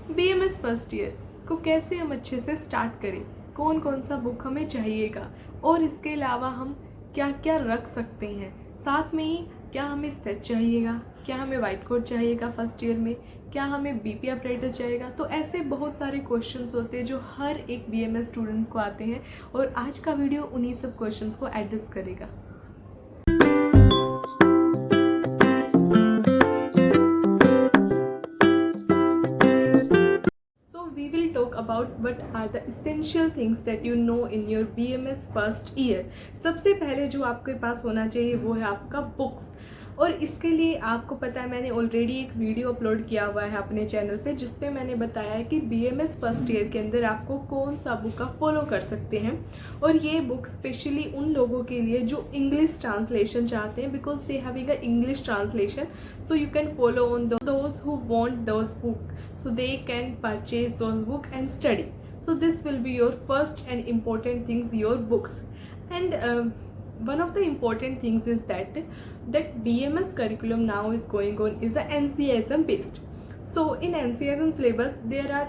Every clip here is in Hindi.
बीएमएस फर्स्ट ईयर को कैसे हम अच्छे से स्टार्ट करें, कौन कौन सा बुक हमें चाहिएगा और इसके अलावा हम क्या क्या रख सकते हैं। साथ में ही क्या हमें स्केच चाहिएगा, क्या हमें वाइट कोट चाहिएगा फर्स्ट ईयर में, क्या हमें बीपी ऑपरेटर चाहिएगा। तो ऐसे बहुत सारे क्वेश्चंस होते हैं जो हर एक बीएमएस स्टूडेंट्स को आते हैं और आज का वीडियो उन्हीं सब क्वेश्चंस को एड्रेस करेगा। We will talk about what are the essential things that you know in your BMS first year। सबसे पहले जो आपके पास होना चाहिए वो है आपका बुक्स। और इसके लिए आपको पता है मैंने ऑलरेडी एक वीडियो अपलोड किया हुआ है अपने चैनल पे जिसपे मैंने बताया है कि BMS फर्स्ट ईयर के अंदर आपको कौन सा बुक आप फॉलो कर सकते हैं। और ये बुक स्पेशली उन लोगों के लिए जो इंग्लिश ट्रांसलेशन चाहते हैं, because they having a English translation, so you can follow on those who want those book, so they can purchase those book and study. So this will be your first and important things, your books. And one of the important things is that BMS curriculum now is going on is a NCSM based. So in NCSM syllabus there are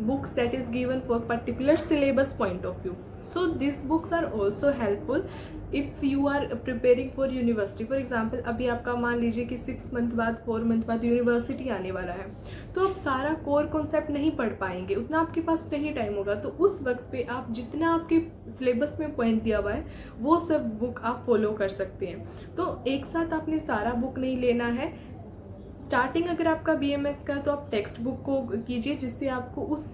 books that is given for particular syllabus point of view. So these books are also helpful if you are preparing for university. For example अभी आपका मान लीजिए कि 6 मंथ बाद 4 मंथ बाद यूनिवर्सिटी आने वाला है, तो आप सारा कोर कॉन्सेप्ट नहीं पढ़ पाएंगे, उतना आपके पास नहीं टाइम होगा। तो उस वक्त पे आप जितना आपके सिलेबस में पॉइंट दिया हुआ है वो सब बुक आप फॉलो कर सकते हैं। तो एक साथ आपने सारा बुक नहीं लेना है। स्टार्टिंग अगर आपका बीएमएस का तो आप टेक्स्ट बुक को कीजिए जिससे आपको उस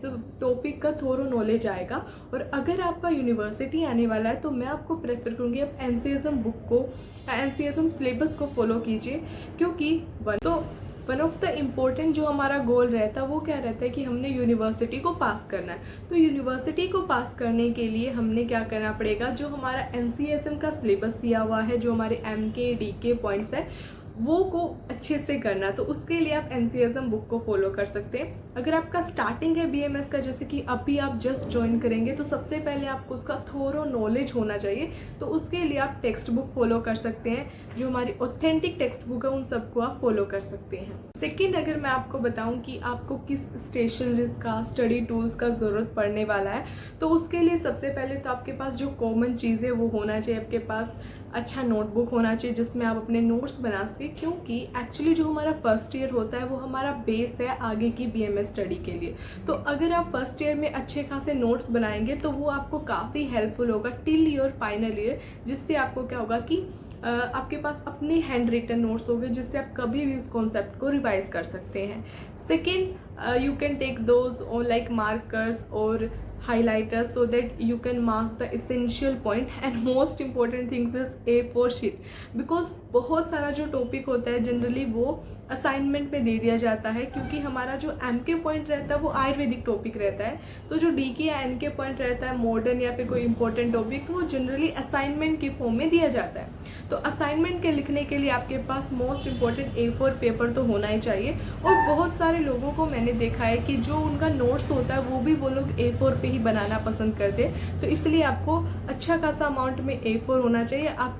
टॉपिक का थोरो नॉलेज आएगा। और अगर आपका यूनिवर्सिटी आने वाला है तो मैं आपको प्रेफर करूँगी आप एनसीएसएम बुक को, एनसीएसएम सिलेबस को फॉलो कीजिए, क्योंकि वन ऑफ द इम्पोर्टेंट जो हमारा गोल रहता है वो क्या रहता है कि हमने यूनिवर्सिटी को पास करना है। तो यूनिवर्सिटी को पास करने के लिए हमने क्या करना पड़ेगा, जो हमारा एनसीएसएम का सिलेबस दिया हुआ है, जो हमारे एमके डीके पॉइंट्स है वो को अच्छे से करना। तो उसके लिए आप एनसीएसएम बुक को फॉलो कर सकते हैं। अगर आपका स्टार्टिंग है बीएमएस का, जैसे कि अभी आप जस्ट ज्वाइन करेंगे, तो सबसे पहले आपको उसका थोरो नॉलेज होना चाहिए। तो उसके लिए आप टेक्स्ट बुक फॉलो कर सकते हैं, जो हमारी ऑथेंटिक टेक्स्ट बुक है उन सबको आप फॉलो कर सकते हैं। सेकेंड, अगर मैं आपको बताऊं कि आपको किस स्टेशनरीज का, स्टडी टूल्स का ज़रूरत पड़ने वाला है, तो उसके लिए सबसे पहले तो आपके पास जो कॉमन चीज़ है वो होना चाहिए। आपके पास अच्छा नोटबुक होना चाहिए जिसमें आप अपने नोट्स बना सकें, क्योंकि एक्चुअली जो हमारा फर्स्ट ईयर होता है वो हमारा बेस है आगे की बीएमएस स्टडी के लिए। तो अगर आप फर्स्ट ईयर में अच्छे खासे नोट्स बनाएंगे तो वो आपको काफ़ी हेल्पफुल होगा टिल योर फाइनल ईयर, जिससे आपको क्या होगा कि आपके पास अपने हैंड रिटन नोट्स होंगे जिससे आप कभी भी उस कॉन्सेप्ट को रिवाइज कर सकते हैं। Second, you can take those और लाइक मार्कर्स और highlighters so that you can mark the essential point, and most important things is A4 sheet, because बहुत सारा जो टॉपिक होता है जनरली वो असाइनमेंट में दे दिया जाता है, क्योंकि हमारा जो एम के पॉइंट रहता है वो आयुर्वेदिक टॉपिक रहता है। तो जो डी के या एन के पॉइंट रहता है मॉडर्न या फिर कोई इंपॉर्टेंट टॉपिक, तो वो जनरली असाइनमेंट के फॉर्म में दिया जाता है। तो असाइनमेंट के लिखने के लिए आपके पास मोस्ट इंपॉर्टेंट A4 पेपर तो होना ही चाहिए। और बहुत सारे लोगों को मैंने देखा है कि जो उनका नोट्स होता है वो भी वो लोग A4 पे ही बनाना पसंद करते हैं। तो इसलिए आपको अच्छा खासा अमाउंट में A4 होना चाहिए। आप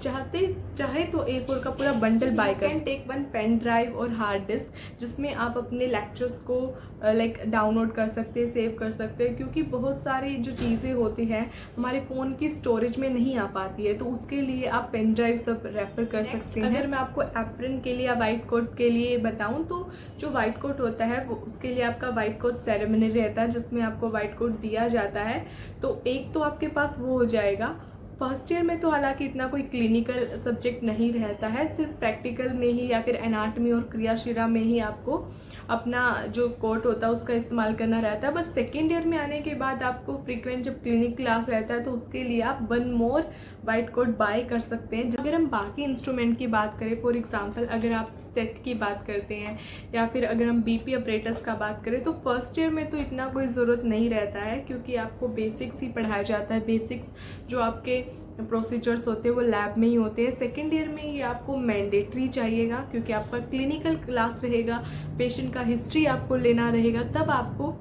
चाहे तो A4 का पूरा बंडल बाय कर सकते हैं। टेक वन पेन ड्राइव और हार्ड डिस्क जिसमें आप अपने लेक्चर्स को लाइक डाउनलोड कर सकते हैं, सेव कर सकते हैं, क्योंकि बहुत सारी जो चीज़ें होती हैं हमारे फ़ोन की स्टोरेज में नहीं आ पाती है। तो उसके लिए आप पेन ड्राइव सब रेफर कर सकते हैं। अगर मैं आपको एप्रन के लिए या वाइट कोट के लिए बताऊं, तो जो वाइट कोट होता है वो उसके लिए आपका वाइट कोट सेरेमनी रहता है जिसमें आपको वाइट कोट दिया जाता है। तो एक तो आपके पास वो हो जाएगा। फर्स्ट ईयर में तो हालांकि इतना कोई क्लिनिकल सब्जेक्ट नहीं रहता है, सिर्फ प्रैक्टिकल में ही या फिर एनाटमी और क्रियाशीरा में ही आपको अपना जो कोट होता है उसका इस्तेमाल करना रहता है। बस सेकेंड ईयर में आने के बाद आपको फ्रीक्वेंट जब क्लिनिक क्लास रहता है तो उसके लिए आप 1 मोर वाइट कोट बाय कर सकते हैं। अगर हम बाकी इंस्ट्रूमेंट की बात करें, फॉर एग्जांपल अगर आप स्टेथ की बात करते हैं या फिर अगर हम बीपी ऑपरेटर्स का बात करें, तो फर्स्ट ईयर में तो इतना कोई ज़रूरत नहीं रहता है, क्योंकि आपको बेसिक्स ही पढ़ाया जाता है। बेसिक्स जो आपके प्रोसीजर्स होते हैं वो लैब में ही होते हैं। सेकेंड ईयर में ये आपको मैंडेटरी चाहिएगा, क्योंकि आपका क्लिनिकल क्लास रहेगा, पेशेंट का हिस्ट्री आपको लेना रहेगा, तब आपको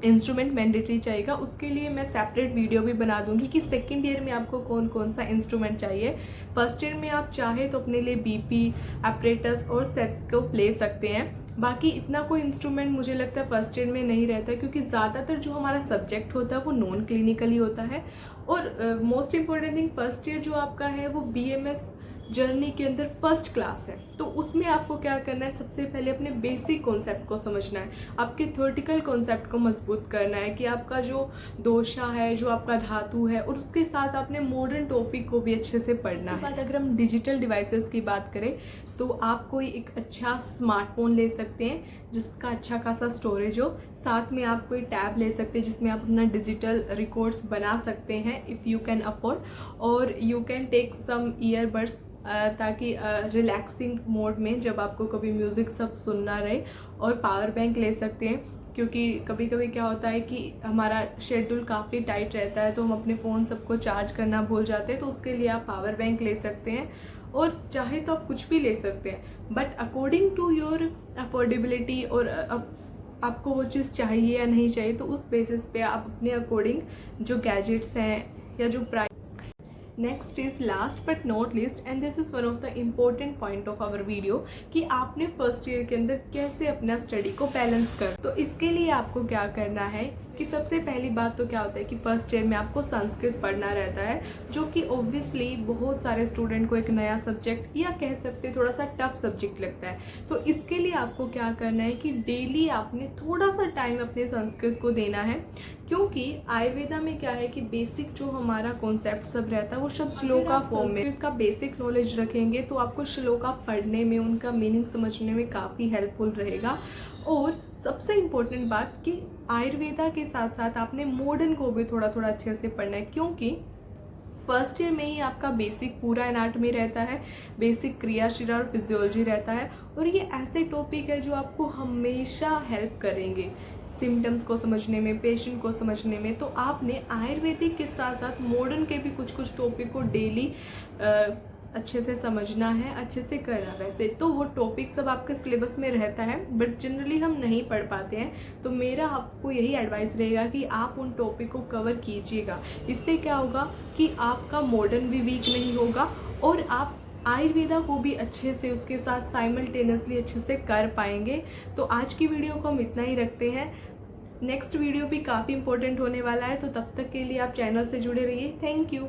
इंस्ट्रूमेंट मैंडेटरी चाहिएगा। उसके लिए मैं सेपरेट वीडियो भी बना दूंगी कि सेकेंड ईयर में आपको कौन कौन सा इंस्ट्रूमेंट चाहिए। फर्स्ट ईयर में आप चाहे तो अपने लिए बीपी, एपरेटस और सेट्स को ले सकते हैं। बाकी इतना कोई इंस्ट्रूमेंट मुझे लगता है फर्स्ट ईयर में नहीं रहता है, क्योंकि ज़्यादातर जो हमारा सब्जेक्ट होता है वो नॉन क्लिनिकली होता है। और most important thing, first year जो आपका है वो BMS जर्नी के अंदर फर्स्ट क्लास है। तो उसमें आपको क्या करना है, सबसे पहले अपने बेसिक कॉन्सेप्ट को समझना है, आपके थ्योरेटिकल कॉन्सेप्ट को मजबूत करना है कि आपका जो दोषा है, जो आपका धातु है, और उसके साथ आपने मॉडर्न टॉपिक को भी अच्छे से पढ़ना है। बाद अगर हम डिजिटल डिवाइसेस की बात करें तो आप कोई एक अच्छा स्मार्टफोन ले सकते हैं जिसका अच्छा खासा स्टोरेज हो। साथ में आप कोई टैब ले सकते हैं जिसमें आप अपना डिजिटल रिकॉर्ड्स बना सकते हैं इफ़ यू कैन अफोर्ड। और you can take some earbuds ताकि रिलैक्सिंग मोड में जब आपको कभी म्यूज़िक सब सुनना रहे। और पावर बैंक ले सकते हैं, क्योंकि कभी कभी क्या होता है कि हमारा शेड्यूल काफ़ी टाइट रहता है तो हम अपने फ़ोन सबको चार्ज करना भूल जाते हैं, तो उसके लिए आप पावर बैंक ले सकते हैं। और चाहे तो आप कुछ भी ले सकते हैं, but according to your affordability और आपको वो चीज़ चाहिए या नहीं चाहिए, तो उस बेसिस पे आप अपने अकॉर्डिंग जो गैजेट्स हैं या जो price. Next is last but not least, and this is one of the important point of our video, कि आपने फर्स्ट ईयर के अंदर कैसे अपना स्टडी को बैलेंस कर। तो इसके लिए आपको क्या करना है कि सबसे पहली बात तो क्या होता है कि फर्स्ट ईयर में आपको संस्कृत पढ़ना रहता है, जो कि ऑब्वियसली बहुत सारे स्टूडेंट को एक नया सब्जेक्ट या कह सकते थोड़ा सा टफ सब्जेक्ट लगता है। तो इसके लिए आपको क्या करना है कि डेली आपने थोड़ा सा टाइम अपने संस्कृत को देना है, क्योंकि आयुर्वेदा में क्या है कि बेसिक जो हमारा कॉन्सेप्ट सब रहता है वो सब श्लोका फॉर्म में। संस्कृत का बेसिक नॉलेज रखेंगे तो आपको श्लोका पढ़ने में, उनका मीनिंग समझने में काफ़ी हेल्पफुल रहेगा। और सबसे इम्पोर्टेंट बात कि आयुर्वेदा के साथ साथ आपने मॉडर्न को भी थोड़ा थोड़ा अच्छे से पढ़ना है, क्योंकि फर्स्ट ईयर में ही आपका बेसिक पूरा एनाटॉमी रहता है, बेसिक क्रियाशीला और फिजियोलॉजी रहता है। और ये ऐसे टॉपिक है जो आपको हमेशा हेल्प करेंगे सिम्टम्स को समझने में, पेशेंट को समझने में। तो आपने आयुर्वेदिक के साथ साथ मॉडर्न के भी कुछ टॉपिक को डेली अच्छे से समझना है, अच्छे से करना। वैसे तो वो टॉपिक सब आपके सिलेबस में रहता है, बट जनरली हम नहीं पढ़ पाते हैं। तो मेरा आपको यही एडवाइस रहेगा कि आप उन टॉपिक को कवर कीजिएगा। इससे क्या होगा कि आपका मॉडर्न भी वीक नहीं होगा और आप आयुर्वेदा को भी अच्छे से उसके साथ साइमल्टेनियसली अच्छे से कर पाएंगे। तो आज की वीडियो को हम इतना ही रखते हैं। नेक्स्ट वीडियो भी काफ़ी इंपॉर्टेंट होने वाला है, तो तब तक के लिए आप चैनल से जुड़े रहिए। Thank you.